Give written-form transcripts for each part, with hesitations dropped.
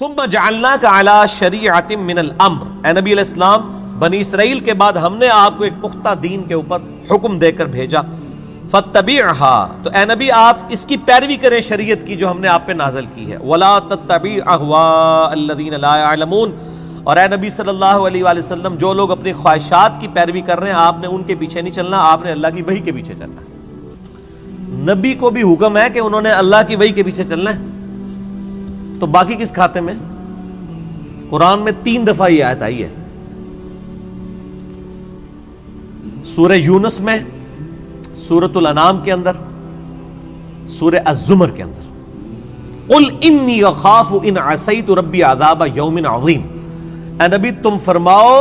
ثم جعلناک علی شریعۃ من الامر، اے نبی علیہ السلام بنی اسرائیل کے بعد ہم نے آپ کو ایک پختہ دین کے اوپر حکم دے کر بھیجا، فاتبعها، تو اے نبی آپ اس کی پیروی کریں شریعت کی جو ہم نے آپ پہ نازل کی ہے، ولا تتبع اهواء الذین لا يعلمون، اور اے نبی صلی اللہ علیہ وآلہ وسلم جو لوگ اپنی خواہشات کی پیروی کر رہے ہیں آپ نے ان کے پیچھے نہیں چلنا، آپ نے اللہ کی وحی کے پیچھے چلنا ہے۔ نبی کو بھی حکم ہے کہ انہوں نے اللہ کی وحی کے پیچھے چلنا ہے، تو باقی کس کھاتے میں؟ قرآن میں 3 دفعہ یہ آیت آئی ہے، سورہ یونس میں، سورۃ الانعام کے اندر، سورہ الزمر کے اندر۔ قل انی اخاف ان عصیت ربی عذاب یوم عظیم، اے نبی تم فرماؤ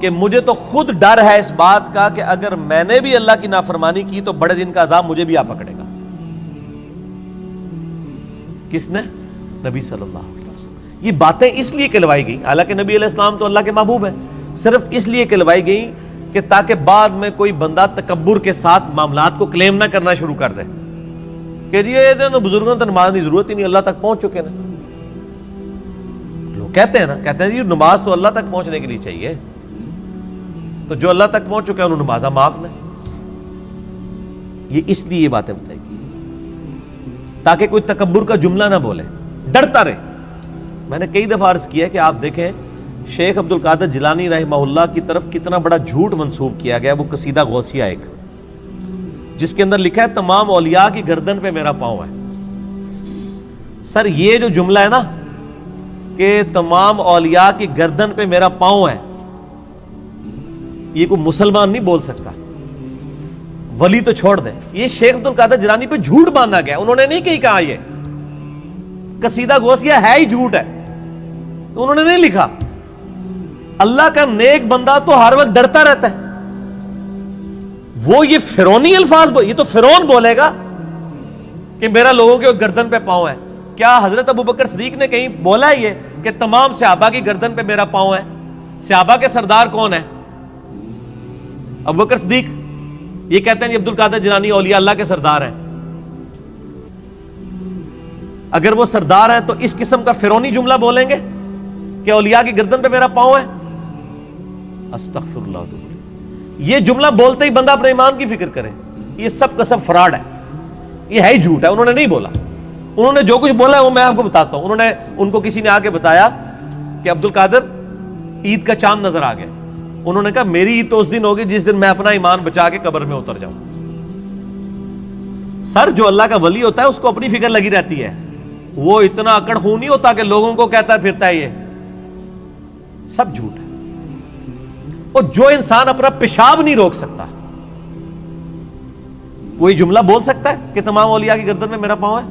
کہ مجھے تو خود ڈر ہے اس بات کا کہ اگر میں نے بھی اللہ کی نافرمانی کی تو بڑے دن کا عذاب مجھے بھی آ پکڑے گا۔ کس نے؟ نبی صلی اللہ علیہ وسلم۔ یہ باتیں اس لیے کہلوائی گئی، حالانکہ نبی علیہ السلام تو اللہ کے محبوب ہیں، صرف اس لیے کہلوائی گئی کہ تاکہ بعد میں کوئی بندہ تکبر کے ساتھ معاملات کو کلیم نہ کرنا شروع کر دے کہ جی یہ بزرگوں تو نماز کی ضرورت ہی نہیں، اللہ تک پہنچ چکے نا۔ لوگ کہتے ہیں نا، کہتے ہیں جی نماز تو اللہ تک پہنچنے کے لیے چاہیے، تو جو اللہ تک پہنچ چکے ہیں انہوں نمازہ معاف نہ۔ یہ اس لیے یہ باتیں بتائی گئی تاکہ کوئی تکبر کا جملہ نہ بولے، ڈرتا رہے۔ میں نے کئی دفعہ عرض کیا کہ آپ دیکھیں شیخ عبد القادر جیلانی رحمہ اللہ کی طرف کتنا بڑا جھوٹ منسوب کیا گیا، وہ قصیدہ غوثیہ ایک، جس کے اندر لکھا ہے تمام اولیاء کی گردن پہ میرا پاؤں ہے۔ سر یہ جو جملہ ہے نا کہ تمام اولیاء کی گردن پہ میرا پاؤں ہے، یہ کوئی مسلمان نہیں بول سکتا، ولی تو چھوڑ دیں، یہ شیخ عبد القادر جیلانی پہ جھوٹ باندھا گیا، انہوں نے نہیں کہیں کہا، یہ قصیدہ غوثیہ ہے ہی جھوٹ ہے، انہوں نے نہیں لکھا۔ اللہ کا نیک بندہ تو ہر وقت ڈرتا رہتا ہے، وہ یہ فرعونی الفاظ یہ تو فرعون بولے گا کہ میرا لوگوں کے گردن پہ پاؤں ہے۔ کیا حضرت ابوبکر صدیق نے کہیں بولا ہے یہ کہ تمام صحابہ کی گردن پہ میرا پاؤں ہے؟ صحابہ کے سردار کون ہے؟ ابوبکر صدیق۔ یہ کہتے ہیں عبد القادر جیلانی اولیاء اللہ کے سردار ہیں۔ اگر وہ سردار ہیں تو اس قسم کا فرعونی جملہ بولیں گے کہ اولیاء کی گردن پہ میرا پاؤں ہے؟ استغفر اللہ۔ یہ جملہ بولتے ہی بندہ اپنے ایمان کی فکر کرے، یہ سب کا سب فراڈ ہے، یہ ہے ہی جھوٹ ہے، انہوں نے نہیں بولا۔ انہوں نے جو کچھ بولا ہے وہ میں آپ کو بتاتا ہوں۔ ان کو کسی نے آ کے بتایا کہ عبد القادر عید کا چاند نظر آ گیا، انہوں نے کہا میری عید تو اس دن ہوگی جس دن میں اپنا ایمان بچا کے قبر میں اتر جاؤں۔ سر جو اللہ کا ولی ہوتا ہے اس کو اپنی فکر لگی رہتی ہے، وہ اتنا اکڑ خون نہیں ہوتا کہ لوگوں کو کہتا پھرتا ہے، یہ سب جھوٹ ہے۔ اور جو انسان اپنا پیشاب نہیں روک سکتا کوئی جملہ بول سکتا ہے کہ تمام اولیاء کی گردن میں میرا پاؤں ہے؟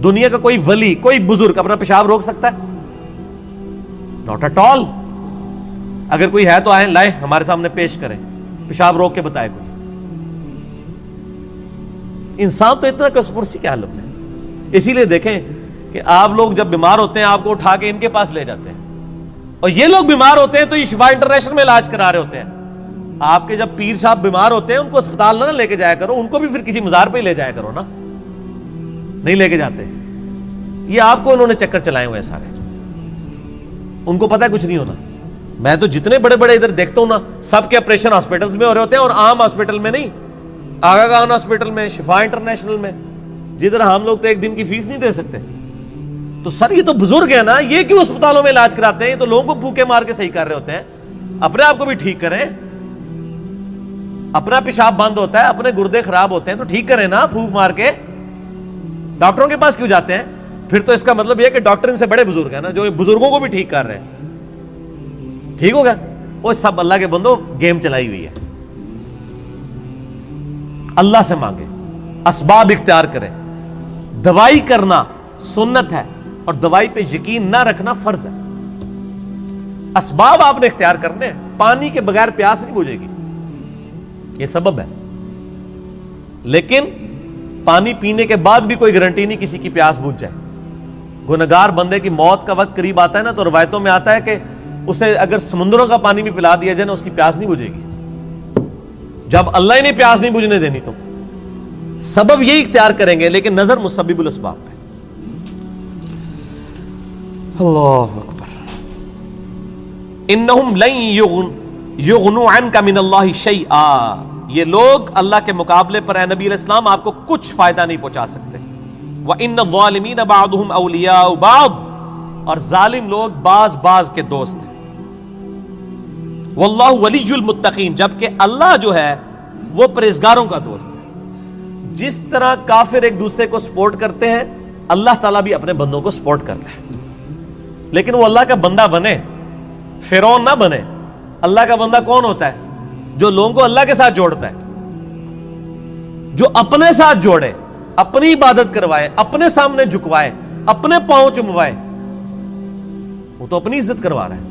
دنیا کا کوئی ولی، کوئی بزرگ اپنا پیشاب روک سکتا ہے؟ Not at all. اگر کوئی ہے تو آئیں، لائیں، ہمارے سامنے پیش کریں، پیشاب روک کے بتائے کچھ۔ انسان تو اتنا کسپرسی کیا حالت ہے۔ اسی لیے دیکھیں کہ آپ لوگ جب بیمار ہوتے ہیں آپ کو اٹھا کے ان کے پاس لے جاتے ہیں، اور یہ لوگ بیمار ہوتے ہیں تو یہ شفا انٹرنیشنل میں علاج کرا رہے ہوتے ہیں۔ آپ کے جب پیر صاحب بیمار ہوتے ہیں ان کو اسپتال نہ لے کے جایا کرو، ان کو بھی پھر کسی مزار پہ ہی لے جایا کرو نا، نہیں لے کے جاتے۔ یہ آپ کو انہوں نے چکر چلائے ہوئے سارے، ان کو پتہ ہے کچھ نہیں ہونا۔ میں تو جتنے بڑے بڑے ادھر دیکھتا ہوں نا، سب کے آپریشن ہاسپٹلس میں ہو رہے ہوتے ہیں، اور عام ہاسپٹل میں نہیں، آغا خان ہاسپٹل میں، شفا انٹرنیشنل میں، جدھر ہم لوگ تو ایک دن کی فیس نہیں دے سکتے۔ تو سر یہ تو بزرگ ہیں نا، یہ کیوں اسپتالوں میں علاج کراتے ہیں؟ یہ تو لوگوں کو پھوکے مار کے صحیح کر رہے ہوتے ہیں، اپنے آپ کو بھی ٹھیک کریں۔ اپنا پیشاب بند ہوتا ہے، اپنے گردے خراب ہوتے ہیں تو ٹھیک کریں نا پھوک مار کے۔ ڈاکٹروں کے پاس کیوں جاتے ہیں؟ پھر تو اس کا مطلب یہ کہ ڈاکٹر ان سے بڑے بزرگ ہیں نا، جو بزرگوں کو بھی ٹھیک کر رہے ہیں۔ ٹھیک ہوگا؟ وہ سب اللہ کے بندو گیم چلائی ہوئی ہے۔ اللہ سے مانگے، اسباب اختیار کریں۔ دوائی کرنا سنت ہے اور دوائی پہ یقین نہ رکھنا فرض ہے۔ اسباب آپ نے اختیار کرنے ہیں۔ پانی کے بغیر پیاس نہیں بجھے گی، یہ سبب ہے، لیکن پانی پینے کے بعد بھی کوئی گارنٹی نہیں کسی کی پیاس بجھ جائے۔ گنہگار بندے کی موت کا وقت قریب آتا ہے نا، تو روایتوں میں آتا ہے کہ اسے اگر سمندروں کا پانی بھی پلا دیا جائے نا، اس کی پیاس نہیں بجھے گی۔ جب اللہ ہی نے پیاس نہیں بجھنے دینی تو سبب یہی اختیار کریں گے، لیکن نظر مسبب الاسباب پہ۔ اللہ اکبر. انہم لن یغنوا عنک من اللہ شیئا، یہ لوگ اللہ کے مقابلے پر اے نبی علیہ السلام آپ کو کچھ فائدہ نہیں پہنچا سکتے. وَإِنَّ الظَّالِمِينَ بَعْضُهُمْ أَوْلِيَاءُ بَعْضٍ، اور ظالم لوگ بعض کے دوست ہیں. وَاللَّهُ وَلِيُّ الْمُتَّقِينَ، جبکہ اللہ جو ہے وہ پرہیزگاروں کا دوست ہے. جس طرح کافر ایک دوسرے کو سپورٹ کرتے ہیں، اللہ تعالیٰ بھی اپنے بندوں کو سپورٹ کرتا ہے. لیکن وہ اللہ کا بندہ بنے، فرعون نہ بنے. اللہ کا بندہ کون ہوتا ہے؟ جو لوگوں کو اللہ کے ساتھ جوڑتا ہے، جو اپنے ساتھ جوڑے، اپنی عبادت کروائے، اپنے سامنے جھکوائے، اپنے پاؤں چموائے. وہ تو اپنی عزت کروا رہا ہے.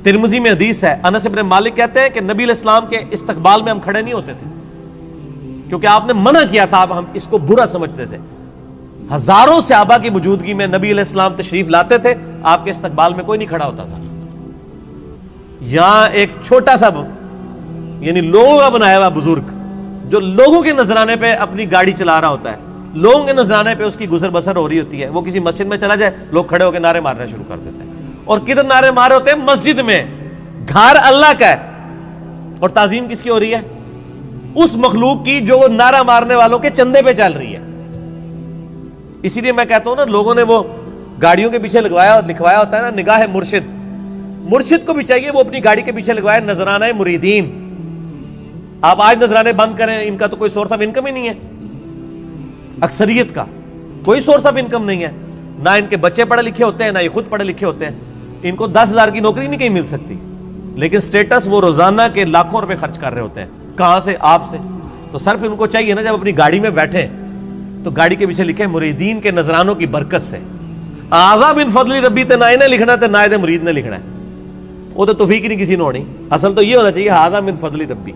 ترمذی میں حدیث ہے، انس بن مالک کہتے ہیں کہ نبی علیہ السلام کے استقبال میں ہم کھڑے نہیں ہوتے تھے، کیونکہ آپ نے منع کیا تھا. اب ہم اس کو برا سمجھتے تھے. ہزاروں صحابہ کی موجودگی میں نبی علیہ السلام تشریف لاتے تھے، آپ کے استقبال میں کوئی نہیں کھڑا ہوتا تھا. یہاں ایک چھوٹا سا یعنی لوگوں کا بنایا ہوا بزرگ جو لوگوں کے نذرانے پہ اپنی گاڑی چلا رہا ہوتا ہے، لوگوں کے نذرانے پہ اس کی گزر بسر ہو رہی ہوتی ہے، وہ کسی مسجد میں چلا جائے، لوگ کھڑے ہو کے نعرے مارنا شروع کر دیتے ہیں. اور کدھر نعرے مارے ہوتے ہیں؟ مسجد میں. گھر اللہ کا ہے اور تعظیم کس کی ہو رہی ہے؟ اس مخلوق کی جو وہ نعرہ مارنے والوں کے چندے پہ چل رہی ہے. اسی لیے میں کہتا ہوں نا، لوگوں نے وہ گاڑیوں کے پیچھے لکھوایا ہوتا ہے نا، نگاہ مرشد. مرشد کو بھی چاہیے وہ اپنی گاڑی کے پیچھے لگوائے نذرانہ مریدین. آپ آج نذرانے بند کریں، ان کا تو کوئی سورس آف انکم ہی نہیں ہے. اکثریت کا کوئی سورس آف انکم نہیں ہے. نہ ان کے بچے پڑھے لکھے ہوتے ہیں، نہ یہ خود پڑھے لکھے ہوتے ہیں. ان کو 10,000 کی نوکری نہیں کہیں مل سکتی، لیکن سٹیٹس وہ روزانہ کے لاکھوں روپے خرچ کر رہے ہوتے ہیں. کہاں سے؟ آپ سے. تو صرف ان کو چاہیے نا، جب اپنی گاڑی میں بیٹھے تو گاڑی کے پیچھے لکھے مریدین کے نذرانوں کی برکت سے. آزا من فضل ربی تے نہ انہیں لکھنا تے نہ دے مرید نے لکھنا ہے. وہ تو توفیق نہیں کسی نے ہونی. اصل تو یہ ہونا چاہیے آزا من فضل ربی.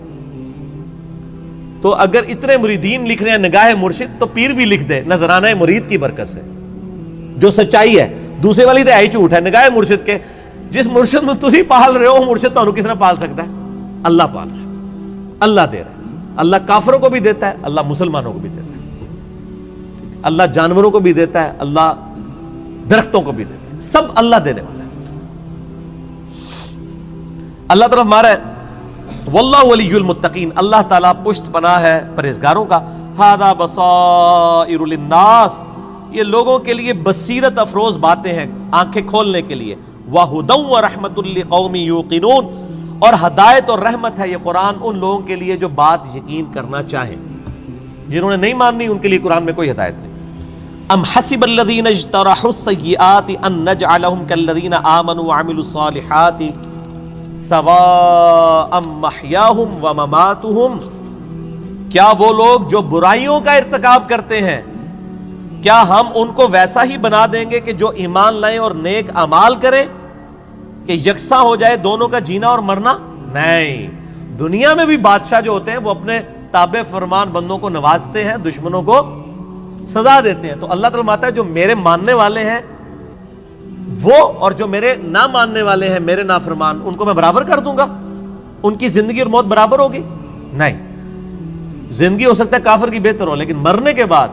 تو اگر اتنے مریدین لکھ رہے ہیں نگاہ مرشد، تو پیر بھی لکھ دے نذرانہ مرید کی برکت سے، جو سچائی ہے. دوسرے والی تو ہے ہی جھوٹ ہے. نگاہ مرشد کے جس مرشد میں تسی پال رہے ہو، مرشد تو کس نے پال سکتا ہے؟ اللہ پال رہا ہے، اللہ دے رہا ہے. اللہ کافروں کو بھی دیتا ہے، اللہ مسلمانوں کو بھی دیتا ہے. اللہ جانوروں کو بھی دیتا ہے، اللہ درختوں کو بھی دیتا ہے. سب اللہ دینے والا ہے. اللہ طرف مارا ہے واللہ ولی المتقین، اللہ تعالیٰ پشت پناہ ہے پرہیزگاروں کا. ھذا بصائر للناس، یہ لوگوں کے لیے بصیرت افروز باتیں ہیں، آنکھیں کھولنے کے لیے. وَھدًى وَرَحْمَةٌ لِقَوْمٍ يُوقِنُونَ، اور ہدایت اور رحمت ہے یہ قرآن ان لوگوں کے لیے جو بات یقین کرنا چاہیں. جنہوں نے نہیں ماننی ان کے لیے قرآن میں کوئی ہدایت نہیں. ام حسب الذین اجترحوا السیئات ان نجعلهم كالذین آمنوا وعملوا الصالحات سواء محیاہم ومماتہم، کیا وہ لوگ جو برائیوں کا ارتکاب کرتے ہیں، کیا ہم ان کو ویسا ہی بنا دیں گے کہ جو ایمان لائیں اور نیک اعمال کریں، کہ یکساں ہو جائے دونوں کا جینا اور مرنا؟ نہیں. دنیا میں بھی بادشاہ جو ہوتے ہیں وہ اپنے تابع فرمان بندوں کو نوازتے ہیں، دشمنوں کو سزا دیتے ہیں. تو اللہ تعالیٰ ماتا ہے جو میرے ماننے والے ہیں وہ اور جو میرے نہ ماننے والے ہیں میرے نافرمان، ان کو میں برابر کر دوں گا؟ ان کی زندگی اور موت برابر ہوگی؟ نہیں. زندگی ہو سکتا ہے کافر کی بہتر ہو، لیکن مرنے کے بعد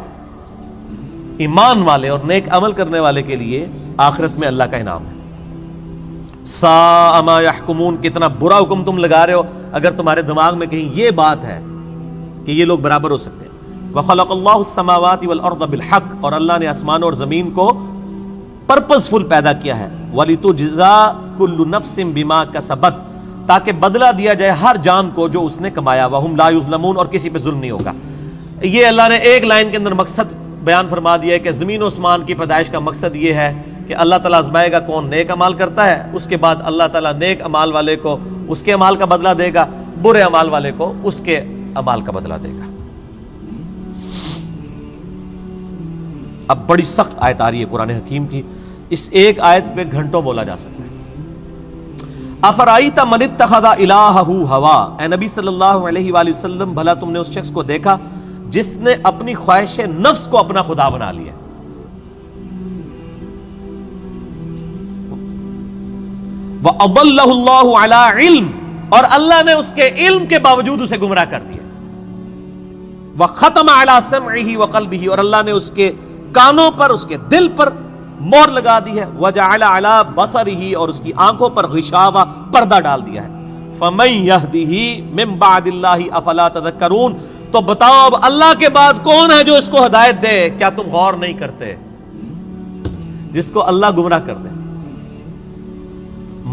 ایمان والے اور نیک عمل کرنے والے کے لیے آخرت میں اللہ کا انعام ہے. ساء ما یحکمون، کتنا برا حکم تم لگا رہے ہو اگر تمہارے دماغ میں کہیں یہ بات ہے کہ یہ لوگ برابر ہو سکتے ہیں. وَخَلَقَ اللَّهُ السَّمَاوَاتِ وَالْأَرْضَ بِالْحَقِّ، اور اللہ نے آسمان اور زمین کو پرپز فل پیدا کیا ہے. وَلِتُجْزَىٰ كُلُّ نَفْسٍ بِمَا كَسَبَتْ، تاکہ بدلہ دیا جائے ہر جان کو جو اس نے کمایا. وَهُمْ لَا يُظْلَمُونَ، اور کسی پہ ظلم نہیں ہوگا. یہ اللہ نے ایک لائن کے اندر مقصد بیان فرما دیا ہے کہ زمین و آسمان کی پیدائش کا مقصد یہ ہے کہ اللہ تعالیٰ آزمائے گا کون نیک عمال کرتا ہے، اس کے بعد اللہ تعالیٰ نیک عمال والے کو اس کے عمال کا بدلہ دے گا، برے عمال والے کو اس کے عمال کا بدلہ دے گا. اب بڑی سخت آیت آ رہی ہے قرآن حکیم کی، اس ایک آیت پہ گھنٹوں بولا جا سکتا ہے. افرائیت من اتخذ الہہ ہوا، اے نبی صلی اللہ علیہ وآلہ وسلم بھلا تم نے اس شخص کو دیکھا جس نے اپنی خواہش نفس کو اپنا خدا بنا لیا. وَأَضَلَّهُ اللَّهُ عَلَىٰ عِلْمٍ، اور اللہ نے اس کے علم کے باوجود اسے گمراہ کر دیا. وَخَتَمَ عَلَىٰ سَمْعِهِ وَقَلْبِهِ، اور اللہ نے اس کے کانوں پر اس کے دل پر مہر لگا دی ہے، وجعل علی بصرہ اور اس کی آنکھوں پر غشاوہ پردہ ڈال دیا ہے۔ فمن یہدہ من بعد اللہ افلا تذکرون، تو بتاؤ اب اللہ کے بعد کون ہے جو اس کو ہدایت دے؟ کیا تم غور نہیں کرتے؟ جس کو اللہ گمراہ کر دے،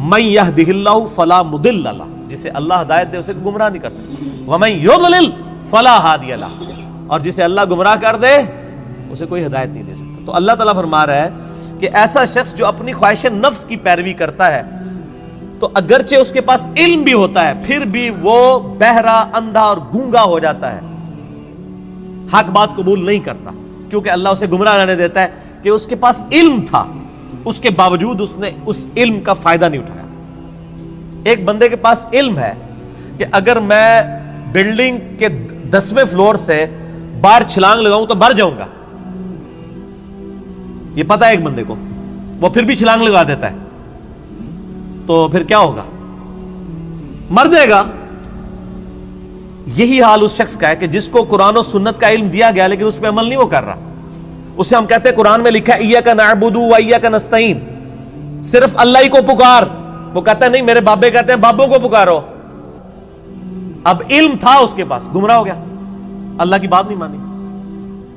من یہدہ اللہ فلا مضل لہ، جسے اللہ ہدایت دے اسے گمراہ نہیں کر سکتا، ومن یضلل فلا ہادی لہ، اور جسے اللہ گمراہ کر دے اسے کوئی ہدایت نہیں دے سکتا۔ تو اللہ تعالیٰ فرما رہا ہے کہ ایسا شخص جو اپنی خواہش نفس کی پیروی کرتا ہے، تو اگرچہ اس کے پاس علم بھی ہوتا ہے پھر بھی وہ بہرا، اندھا اور گونگا ہو جاتا ہے، حق بات قبول نہیں کرتا، کیونکہ اللہ اسے گمراہ رہنے دیتا ہے کہ اس کے پاس علم تھا، اس کے باوجود اس نے اس علم کا فائدہ نہیں اٹھایا۔ ایک بندے کے پاس علم ہے کہ اگر میں بلڈنگ کے 10ویں فلور سے باہر چھلانگ لگاؤں تو مر جاؤں گا، یہ پتا ہے ایک بندے کو، وہ پھر بھی چھلانگ لگا دیتا ہے، تو پھر کیا ہوگا؟ مر جائے گا۔ یہی حال اس شخص کا ہے کہ جس کو قرآن و سنت کا علم دیا گیا لیکن اس پہ عمل نہیں وہ کر رہا، اسے ہم کہتے ہیں قرآن میں لکھا ہے ایاک نعبد و ایاک نستعین، صرف اللہ ہی کو پکار، وہ کہتا ہے نہیں، میرے بابے کہتے ہیں بابوں کو پکارو۔ اب علم تھا اس کے پاس، گمراہ ہو گیا، اللہ کی بات نہیں مانی۔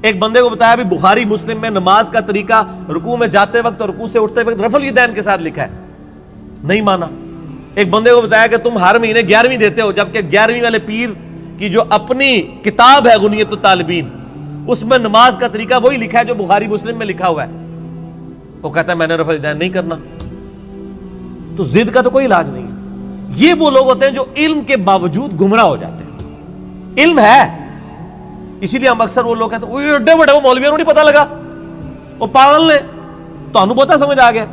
ایک بندے کو بتایا بھی بخاری مسلم میں نماز کا طریقہ رکوع میں جاتے وقت اور رکوع سے اٹھتے وقت رفع الیدین کے ساتھ لکھا ہے، نہیں مانا۔ ایک بندے کو بتایا کہ تم ہر مہینے 11ویں دیتے ہو، جبکہ 11ویں والے پیر کی جو اپنی کتاب ہے غنیت الطالبین، اس میں نماز کا طریقہ وہی لکھا ہے جو بخاری مسلم میں لکھا ہوا ہے، وہ کہتا ہے میں نے رفع الیدین نہیں کرنا۔ تو ضد کا تو کوئی علاج نہیں ہے۔ یہ وہ لوگ ہوتے ہیں جو علم کے باوجود گمراہ ہو جاتے ہیں۔ علم ہے، اسی لیے ہم اکثر وہ لوگ کہتے ہیں وہ ایڈے بڑے وہ مولویوں کو نہیں پتہ لگا، وہ پاگل نے، تو ہمیں پتہ سمجھ آ گیا۔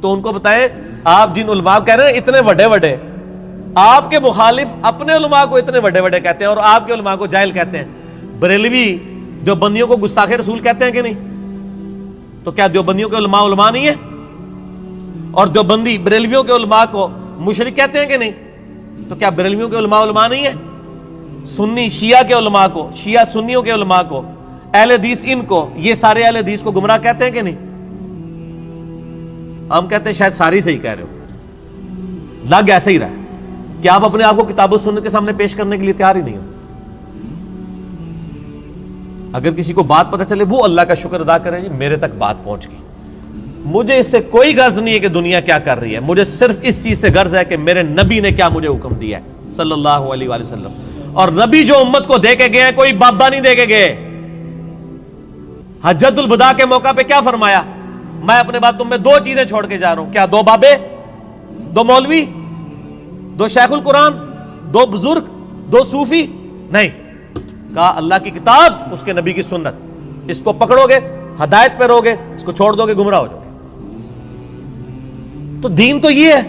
تو ان کو بتائیں، آپ جن علماء کہہ رہے ہیں اتنے بڑے بڑے، آپ کے مخالف اپنے علماء کو اتنے بڑے بڑے کہتے ہیں اور آپ کے علماء کو جاہل کہتے ہیں۔ بریلوی دیوبندیوں کو گستاخ رسول کہتے ہیں کہ نہیں؟ تو کیا دیوبندیوں کے علماء علماء نہیں ہیں؟ اور دیوبندی بریلویوں کے علماء کو مشرک کہتے ہیں کہ نہیں؟ تو کیا بریلویوں کے علماء علماء نہیں ہیں؟ سنی شیعہ کے علماء کو، شیعہ سنیوں کے علماء کو، اہل حدیث ان کو، یہ سارے اہل حدیث کو گمراہ کہتے ہیں کہ نہیں؟ ہم کہتے ہیں شاید ساری صحیح کہہ رہے ہو، لگ ایسا ہی رہا ہے کہ آپ اپنے آپ کو کتاب و سنت کے سامنے پیش کرنے کے لیے تیار ہی نہیں ہو۔ اگر کسی کو بات پتہ چلے وہ اللہ کا شکر ادا کرے، جی میرے تک بات پہنچ گئی، مجھے اس سے کوئی غرض نہیں ہے کہ دنیا کیا کر رہی ہے، مجھے صرف اس چیز سے غرض ہے کہ میرے نبی نے کیا مجھے حکم دیا ہے صلی اللہ علیہ وآلہ وسلم۔ اور نبی جو امت کو دے کے گئے ہیں کوئی بابا نہیں دے کے گئے۔ حجۃ الوداع کے موقع پہ کیا فرمایا؟ میں اپنے بعد تم میں 2 چیزیں چھوڑ کے جا رہا ہوں، کیا 2 بابے، 2 مولوی، 2 شیخ القرآن، 2 بزرگ، 2 صوفی؟ نہیں، کہا اللہ کی کتاب، اس کے نبی کی سنت، اس کو پکڑو گے ہدایت پہ رہو گے، اس کو چھوڑ دو گے گمراہ ہو جاؤ گے۔ تو دین تو یہ ہے۔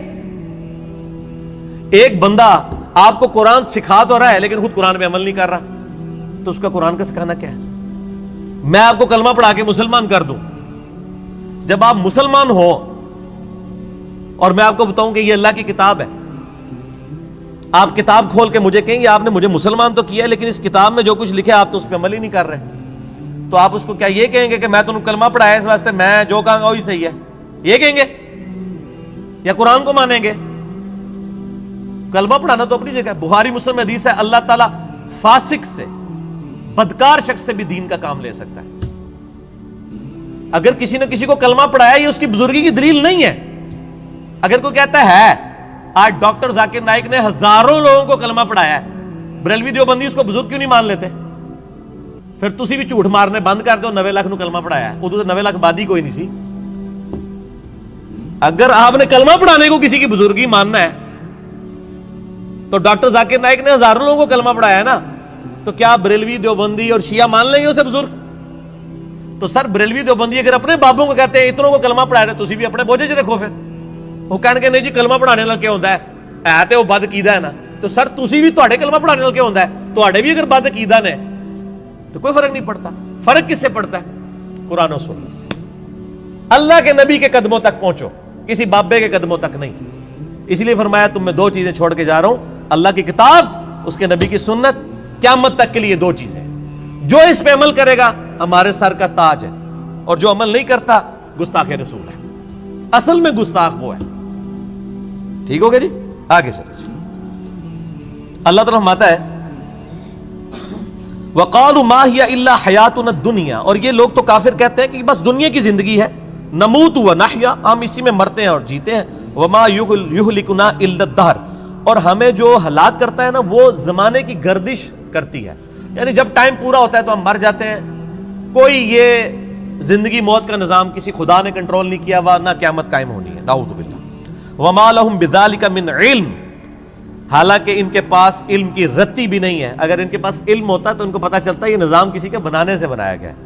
ایک بندہ آپ کو قرآن سکھا تو رہا ہے لیکن خود قرآن پہ عمل نہیں کر رہا، تو اس کا قرآن کا سکھانا کیا ہے؟ میں آپ کو کلمہ پڑھا کے مسلمان کر دوں، جب آپ مسلمان ہو اور میں آپ کو بتاؤں کہ یہ اللہ کی کتاب ہے، آپ کتاب کھول کے مجھے کہیں گے آپ نے مجھے مسلمان تو کیا ہے لیکن اس کتاب میں جو کچھ لکھا آپ تو اس پہ عمل ہی نہیں کر رہے، تو آپ اس کو کیا یہ کہیں گے کہ میں تمہیں کلمہ پڑھایا اس واسطے میں جو کہوں گا وہی صحیح ہے، یہ کہیں گے یا قرآن کو مانیں گے؟ کلمہ پڑھانا تو اپنی جگہ ہے، بخاری مسلم حدیث ہے اللہ تعالیٰ فاسق سے، بدکار شخص سے بھی دین کا کام لے سکتا ہے۔ اگر کسی نے کسی کو کلمہ پڑھایا یہ اس کی بزرگی کی دلیل نہیں ہے۔ اگر کوئی کہتا ہے آج ڈاکٹر ذاکر نائک نے ہزاروں لوگوں کو کلمہ پڑھایا ہے، بریلوی دیوبندی اس کو بزرگ کیوں نہیں مان لیتے؟ پھر تسی بھی جھوٹ مارنے بند کر دو، 90 لاکھ نو کلمہ پڑھایا ہے، ادو تو 90 لاکھ بادی کوئی نہیں سی۔ اگر آپ نے کلمہ پڑھانے کو کسی کی بزرگی ماننا ہے تو ڈاکٹر ذاکر نائک نے ہزاروں لوگوں کو کلمہ پڑھایا ہے نا، تو کیا بریلوی دیوبندی اور شیعہ مان لیں گے اسے بزرگ؟ تو سر بریلوی دیوبندی اگر اپنے بابوں کو کہتے ہیں اتنوں کو کلمہ پڑھایا تھے، تسی بھی اپنے بوجھے چ رکھو، پھر وہ کہنے کے نہیں جی کلمہ پڑھانے والا کیا ہوتا ہے تے وہ بد عقیدہ ہے نا، تو سر تسی بھی تواڈے کلمہ پڑھانے والا کیا ہوتا ہے، تواڈے بھی اگر بد عقیدہ نے تو کوئی فرق نہیں پڑتا۔ فرق کس سے پڑتا ہے؟ قرآن و سنت سے۔ اللہ کے نبی کے قدموں تک پہنچو، کسی بابے کے قدموں تک نہیں۔ اس لیے فرمایا تم میں 2 چیزیں چھوڑ کے جا رہا ہوں، اللہ کی کتاب، اس کے نبی کی سنت، قیامت تک کے لیے 2 چیزیں، جو اس پہ عمل کرے گا ہمارے سر کا تاج ہے، اور جو عمل نہیں کرتا گستاخ رسول ہے، اصل میں گستاخ وہ ہے۔ ٹھیک ہو گیا جی، آگے چلیں۔ اللہ تعالیٰ فرماتا ہے وَقَالُوا مَا هِيَ إِلَّا حَيَاتُنَا الدُّنْيَا، اور یہ لوگ تو کافر کہتے ہیں کہ بس دنیا کی زندگی ہے، نموت وَنَحْيَا، ہم اسی میں مرتے ہیں اور جیتے ہیں، وَمَا يُهْلِكُنَا إِلَّا الدَّهْرُ، اور ہمیں جو ہلاک کرتا ہے نا وہ زمانے کی گردش کرتی ہے، یعنی جب ٹائم پورا ہوتا ہے تو ہم مر جاتے ہیں، کوئی یہ زندگی موت کا نظام کسی خدا نے کنٹرول نہیں کیا ہوا، نہ قیامت قائم ہونی ہے، نعوذ باللہ۔ وَمَا لَهُم بِذَلِكَ مِنْ عِلْمٍ، حالانکہ ان کے پاس علم کی رتی بھی نہیں ہے، اگر ان کے پاس علم ہوتا تو ان کو پتا چلتا یہ نظام کسی کے بنانے سے بنایا گیا ہے۔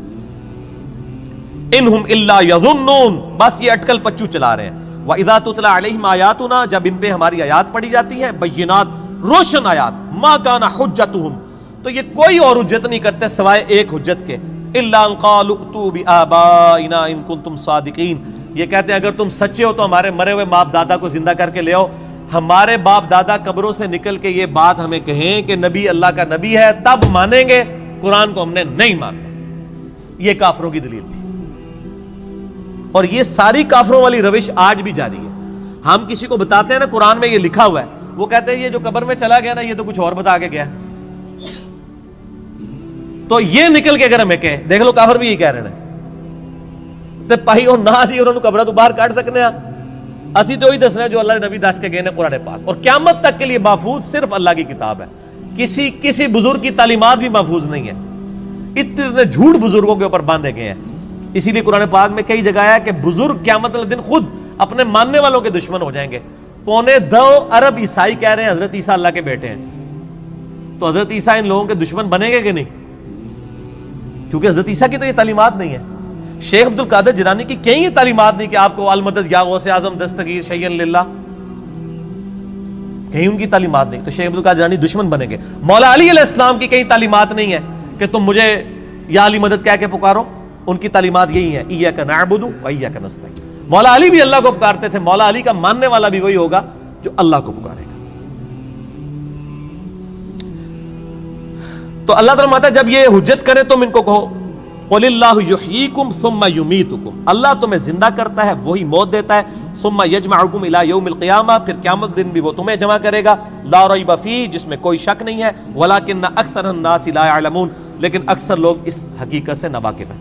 اِنْهُمْ إِلَّا يَظُنُّونَ، بس یہ اٹکل پچو چلا رہے ہیں۔ وَإِذَا تُتْلَىٰ عَلَيْهِمْ آيَاتُنَا، جب ان پہ ہماری آیات پڑھی جاتی ہیں، بینات، روشن آیات، مَا كَانَ حُجَّتُهُمْ، تو یہ کوئی اور حجت نہیں کرتے سوائے ایک حجت کے، إِلَّا أَنْ قَالُوا ائْتُوا بِآبَائِنَا إِن كُنتُمْ صَادِقِينَ، یہ کہتے ہیں اگر تم سچے ہو تو ہمارے مرے ہوئے باپ دادا کو زندہ کر کے لے آؤ، ہمارے باپ دادا قبروں سے نکل کے یہ بات ہمیں کہیں کہ نبی اللہ کا نبی ہے، تب مانیں گے، قرآن کو ہم نے نہیں ماننا۔ یہ کافروں کی دلیل تھی، اور یہ ساری کافروں والی روش آج بھی جاری ہے۔ ہم کسی کو بتاتے ہیں نا قرآن میں یہ لکھا ہوا ہے، وہ کہتے ہیں یہ جو قبر میں چلا گیا نا یہ تو کچھ اور بتا کے گیا، تو یہ نکل کے اگر ہمیں کہے، دیکھ لو کافر بھی یہی کہہ رہے ہیں تے پائی اور نہ سی انہوں نے قبرہ تو باہر کاٹ سکنے ہیں، اسی تو ہی دسنا ہے جو اللہ نبی دس کے گئے نے قرآن پاک، اور قیامت تک کے لیے محفوظ صرف اللہ کی کتاب ہے، کسی بزرگ کی تعلیمات بھی محفوظ نہیں ہے، اتنے جھوٹ بزرگوں کے اوپر باندھے گئے ہیں۔ اسی لیے قرآن پاک میں کئی جگہ ہے کہ بزرگ قیامت والے دن خود اپنے ماننے والوں کے دشمن ہو جائیں گے۔ 2.25 ارب عیسائی کہہ رہے ہیں حضرت عیسیٰ اللہ کے بیٹے ہیں، تو حضرت عیسیٰ ان لوگوں کے دشمن بنیں گے کہ نہیں؟ کیونکہ حضرت عیسیٰ کی تو یہ تعلیمات نہیں ہے۔ شیخ عبد القادر جیلانی کی کہیں یہ تعلیمات نہیں کہ آپ کو المدد یا غوث اعظم دستگیر شیئن للہ، کہیں ان کی تعلیمات نہیں، تو شیخ عبد القادر جیلانی دشمن بنیں گے۔ مولا علی علیہ السلام کی کہیں تعلیمات نہیں ہے کہ تم مجھے یا علی مدد کہہ کے پکارو، ان کی تعلیمات یہی ہے ایاک نعبد و ایاک نستعین۔ مولا علی بھی اللہ کو پکارتے تھے، مولا علی کا ماننے والا بھی وہی ہوگا جو اللہ کو پکارے گا۔ تو اللہ تعالیٰ ہے جب یہ حجت کرے تم ان کو کہو قُلِ اللَّهُ يُحْيِيكُمْ ثُمَّ يُمِيتُكُمْ، اللہ تمہیں زندہ کرتا ہے وہی موت دیتا ہے، ثُمَّ يَجْمَعُكُمْ إِلَى يَوْمِ الْقِيَامَةِ، پھر قیامت دن بھی وہ تمہیں جمع کرے گا، لا ریب فیہ، جس میں کوئی شک نہیں ہے، وَلَٰكِنَّ أَكْثَرَ النَّاسِ لَا يَعْلَمُونَ، لیکن اکثر لوگ اس حقیقت سے ناواقف ہیں۔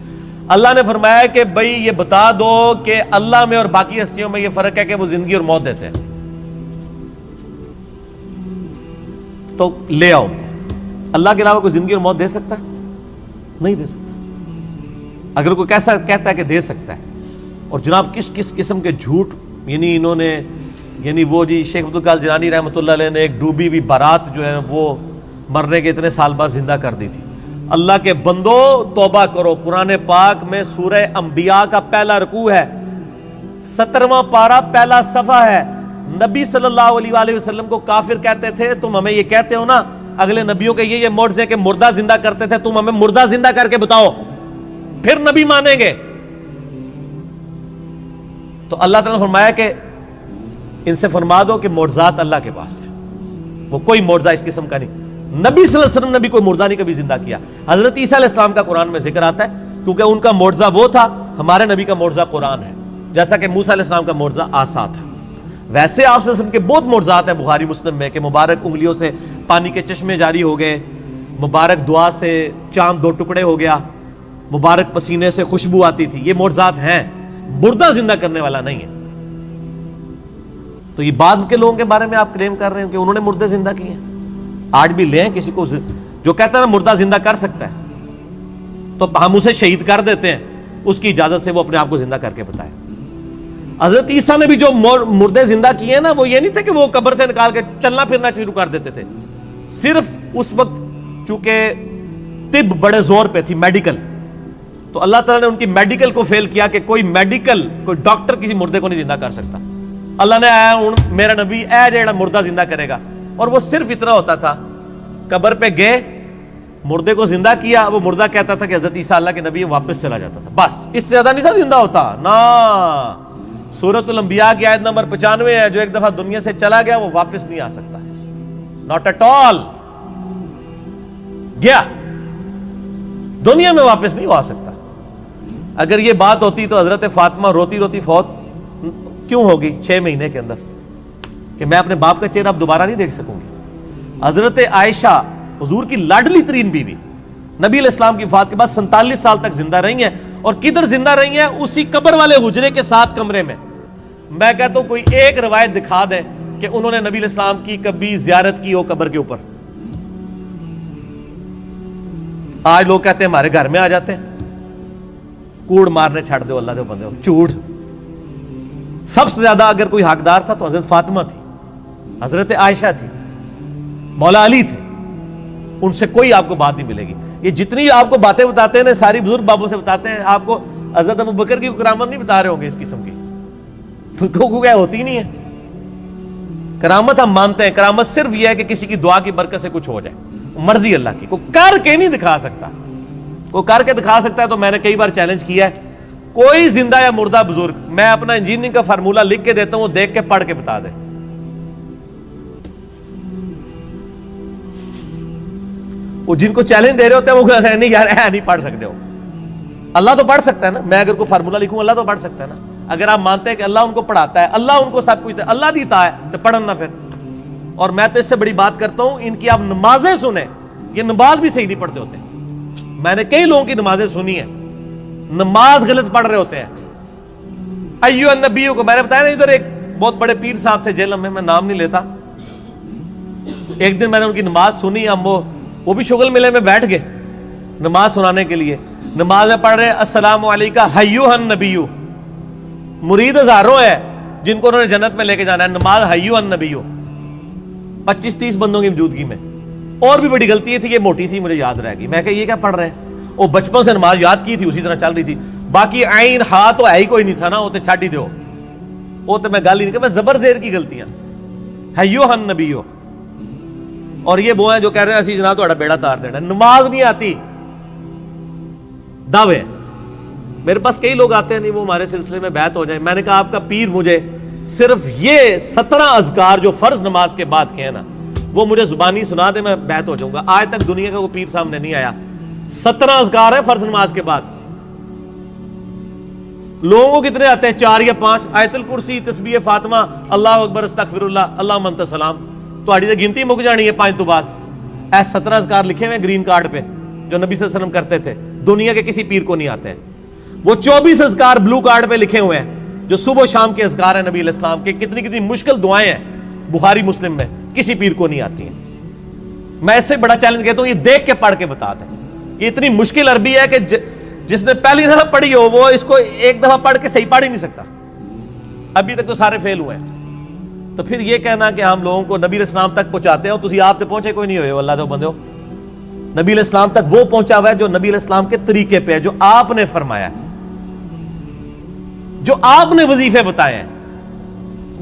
اللہ نے فرمایا کہ بھئی یہ بتا دو کہ اللہ میں اور باقی ہستیوں میں یہ فرق ہے کہ وہ زندگی اور موت دیتے ہیں، تو لے آؤ ان کو۔ اللہ کے علاوہ کوئی زندگی اور موت دے سکتا ہے؟ نہیں دے سکتا۔ اگر کوئی کیسا کہتا ہے کہ دے سکتا ہے، اور جناب کس کس قسم کے جھوٹ، یعنی انہوں نے، یعنی وہ جی شیخ عبد القادر جیلانی رحمۃ اللہ علیہ نے ایک ڈوبی ہوئی بارات جو ہے وہ مرنے کے اتنے سال بعد زندہ کر دی تھی۔ اللہ کے بندو توبہ کرو، قرآن پاک میں سورہ انبیاء کا پہلا رکوع ہے، 17واں پارہ پہلا صفحہ ہے۔ نبی صلی اللہ علیہ وآلہ وسلم کو کافر کہتے تھے تم ہمیں یہ کہتے ہو نا اگلے نبیوں کے یہ معجزے کہ مردہ زندہ کرتے تھے، تم ہمیں مردہ زندہ کر کے بتاؤ پھر نبی مانیں گے۔ تو اللہ تعالیٰ نے فرمایا کہ ان سے فرما دو کہ معجزات اللہ کے پاس ہے، وہ کوئی معجزہ اس قسم کا نہیں۔ نبی صلی اللہ علیہ وسلم نے بھی کوئی مردہ نہیں کبھی زندہ کیا۔ حضرت عیسیٰ علیہ السلام کا قرآن میں ذکر آتا ہے کیونکہ ان کا معجزہ وہ تھا، ہمارے نبی کا معجزہ قرآن ہے، جیسا کہ موسیٰ علیہ السلام کا معجزہ عصا تھا۔ ویسے آپ صلی اللہ علیہ وسلم کے بہت معجزات ہیں بخاری مسلم میں کہ مبارک انگلیوں سے پانی کے چشمے جاری ہو گئے، مبارک دعا سے چاند 2 ٹکڑے ہو گیا، مبارک پسینے سے خوشبو آتی تھی، یہ معجزات ہیں، مردہ زندہ کرنے والا نہیں ہے۔ تو یہ بعد کے لوگوں کے بارے میں آپ کلیم کر رہے ہیں کہ انہوں نے مردے زندہ کیے ہیں؟ آج بھی لیں کسی کو جو کہتا ہے نا مردہ زندہ کر سکتا ہے تو ہم اسے شہید کر دیتے ہیں، اس کی اجازت سے وہ اپنے آپ کو زندہ کر کے بتائے۔ حضرت عیسیٰ نے بھی جو مردے زندہ کیے ہیں نا، وہ یہ نہیں تھے کہ وہ قبر سے نکال کے چلنا پھرنا شروع کر دیتے تھے، صرف اس وقت چونکہ طب بڑے زور پہ تھی، میڈیکل، تو اللہ تعالیٰ نے ان کی میڈیکل کو فیل کیا کہ کوئی ڈاکٹر کسی مردے کو نہیں زندہ کر سکتا۔ اللہ نے آیا ہوں میرا نبی اے جیڑا مردہ زندہ کرے گا، اور وہ صرف اتنا ہوتا تھا، قبر پہ گئے مردے کو زندہ کیا، وہ مردہ کہتا تھا کہ حضرت عیسیٰ اللہ کے نبی، واپس چلا جاتا تھا، بس اس سے زیادہ نہیں تھا زندہ ہوتا نا۔ سورۃ الانبیاء کی آیت نمبر 95 ہے، جو ایک دفعہ دنیا سے چلا گیا وہ واپس نہیں آ سکتا، ناٹ ایٹ آل، گیا۔ دنیا میں واپس نہیں آ سکتا. اگر یہ بات ہوتی تو حضرت فاطمہ روتی روتی فوت کیوں ہوگی 6 مہینے کے اندر کہ میں اپنے باپ کا چہرہ اب دوبارہ نہیں دیکھ سکوں گی. حضرت عائشہ حضور کی لاڈلی ترین بیوی نبی علیہ السلام کی وفات کے بعد 47 سال تک زندہ رہی ہیں, اور کدھر زندہ رہی ہیں؟ اسی قبر والے حجرے کے 7 کمرے میں. میں کہتا ہوں کوئی ایک روایت دکھا دے کہ انہوں نے نبی علیہ السلام کی کبھی زیارت کی ہو قبر کے اوپر. آج لوگ کہتے ہیں ہمارے گھر میں آ جاتے ہیں, کوڑ مارنے چھڑ دو اللہ دے بندے ہو, چوڑ. سب سے زیادہ اگر کوئی حقدار تھا تو حضرت فاطمہ تھی, حضرت عائشہ تھی, مولا علی تھے. ان سے کوئی آپ کو بات نہیں ملے گی. یہ جتنی آپ کو باتیں بتاتے ہیں نا ساری بزرگ بابوں سے بتاتے ہیں, آپ کو حضرت ابوبکر کی کرامت نہیں بتا رہے ہوں گے اس قسم کی, تو کیا ہوتی نہیں ہے کرامت. ہم مانتے ہیں کرامت صرف یہ ہے کہ کسی کی دعا کی برکت سے کچھ ہو جائے, مرضی اللہ کی. کوئی کر کے نہیں دکھا سکتا, کوئی کر کے دکھا سکتا ہے تو میں نے کئی بار چیلنج کیا ہے, کوئی زندہ یا مردہ بزرگ میں اپنا انجینئرنگ کا فارمولہ لکھ کے دیتا ہوں, وہ دیکھ کے پڑھ کے بتا دے. وہ جن کو چیلنج دے رہے ہوتے ہیں وہ کہتے ہیں نہیں یار نہیں پڑھ سکتے ہو. اللہ تو پڑھ سکتا ہے نا, میں اگر کوئی فارمولہ لکھوں اللہ تو پڑھ سکتا ہے نا. اگر آپ مانتے ہیں کہ اللہ ان کو پڑھاتا ہے, اللہ ان کو سب کچھ اللہ دیتا ہے, تو پڑھن نہ پھر. اور میں تو اس سے بڑی بات کرتا ہوں, ان کی آپ نمازیں سنیں, یہ نماز بھی صحیح نہیں پڑھتے ہوتے. میں نے کئی لوگوں کی نمازیں سنی ہیں, نماز غلط پڑھ رہے ہوتے ہیں. ایو النبیوں کو میں نے بتایا نا, ادھر ایک بہت بڑے پیر صاحب تھے جیل میں نام نہیں لیتا. ایک دن میں نے ان کی نماز سنی, ہم وہ بھی شغل ملے میں بیٹھ گئے نماز سنانے کے لیے. نماز میں پڑھ رہے السلام علیکہ ایھا النبیو. مرید ہزاروں ہیں جن کو انہوں نے جنت میں لے کے جانا ہے, نماز ایھا النبیو 25-30 بندوں کی موجودگی میں. اور بھی بڑی غلطی تھی, یہ موٹی سی مجھے یاد رہ گئی. میں کہ یہ کیا پڑھ رہے ہیں؟ وہ بچپن سے نماز یاد کی تھی, اسی طرح چل رہی تھی. باقی عین ہا تو ہے ہی کوئی نہیں تھا نا, وہ تو چھڈ ہی دو, وہ تو میں گل ہی نہیں کہ میں زبر زیر کی غلطیاں. ایھا النبیو. اور یہ وہ ہیں جو کہہ رہے ہیں اسی جناب تہاڈا بیڑا تار دینا. نماز نہیں آتی, دعوے. میرے پاس کئی لوگ آتے ہیں نہیں وہ ہمارے سلسلے میں بیعت ہو جائیں. میں نے کہا آپ کا پیر مجھے صرف یہ 17 اذکار جو فرض نماز کے بعد کے ہیں نا وہ مجھے زبانی سنا دے, میں بیعت ہو جاؤں گا. آج تک دنیا کا کوئی پیر سامنے نہیں آیا. 17 اذکار ہیں فرض نماز کے بعد. لوگوں کو کتنے آتے ہیں؟ 4 یا 5. آیت الکرسی, تسبیح فاطمہ, اللہ اکبر, استغفر اللہ, اللہم انت السلام. تہاڈی تے گنتی مک جانی ہے 5 تو بعد. اے 17 اذکار لکھے ہوئے گرین کارڈ پہ جو نبی صلی اللہ علیہ وسلم کرتے تھے, دنیا کے کسی پیر کو نہیں آتے. وہ 24 اذکار بلو کارڈ پہ لکھے ہوئے ہیں جو صبح و شام کے اذکار ہیں نبی علیہ السلام کے. کتنی کتنی مشکل دعائیں ہیں بخاری مسلم میں, کسی پیر کو نہیں آتی ہیں. میں اس سے بڑا چیلنج کہتا ہوں یہ دیکھ کے پڑھ کے بتا دیں. یہ اتنی مشکل عربی ہے کہ جس نے پہلی دفعہ پڑھی ہو وہ اس کو ایک دفعہ پڑھ کے صحیح پڑھ ہی نہیں سکتا. ابھی تک تو سارے فیل ہوئے ہیں. تو پھر یہ کہنا کہ ہم لوگوں کو نبی علیہ السلام تک پہنچاتے ہو, تسی آپ تک پہنچے کوئی نہیں ہوئے اللہ دے بندے ہو. نبی علیہ السلام تک وہ پہنچا ہوا ہے جو نبی علیہ السلام کے طریقے پہ ہے, جو آپ نے فرمایا ہے, جو آپ نے وظیفے بتائے ہیں.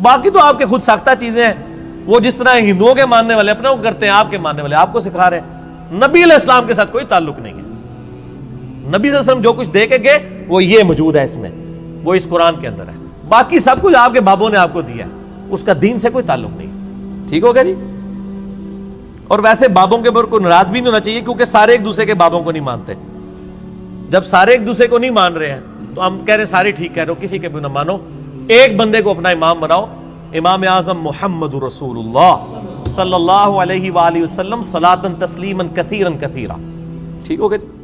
باقی تو آپ کے خود ساختہ چیزیں ہیں, وہ جس طرح ہندوؤں کے ماننے والے اپنے کو کرتے ہیں, آپ کے ماننے والے آپ کو سکھا رہے ہیں. نبی علیہ السلام کے ساتھ کوئی تعلق نہیں ہے. نبی صلی اللہ علیہ وسلم جو کچھ دے کے گئے وہ یہ موجود ہے اس میں, وہ اس قرآن کے اندر ہے. باقی سب کچھ آپ کے بابوں نے آپ کو دیا ہے, اس کا دین سے کوئی تعلق نہیں. ٹھیک ہو گیا جی. اور ویسے بابوں کے اوپر کوئی ناراض بھی نہیں ہونا چاہیے, کیونکہ سارے ایک دوسرے کے بابوں کو نہیں مانتے. جب سارے ایک دوسرے کو نہیں مان رہے ہیں تو ہم کہہ رہے ہیں سارے ٹھیک کہہ رہے ہو, کسی کے بھی نہ مانو, ایک بندے کو اپنا امام بناؤ. امام اعظم محمد رسول اللہ صلی اللہ علیہ وآلہ وسلم صلاۃ تسلیما کثیرا کثیرا. ٹھیک ہو گیا.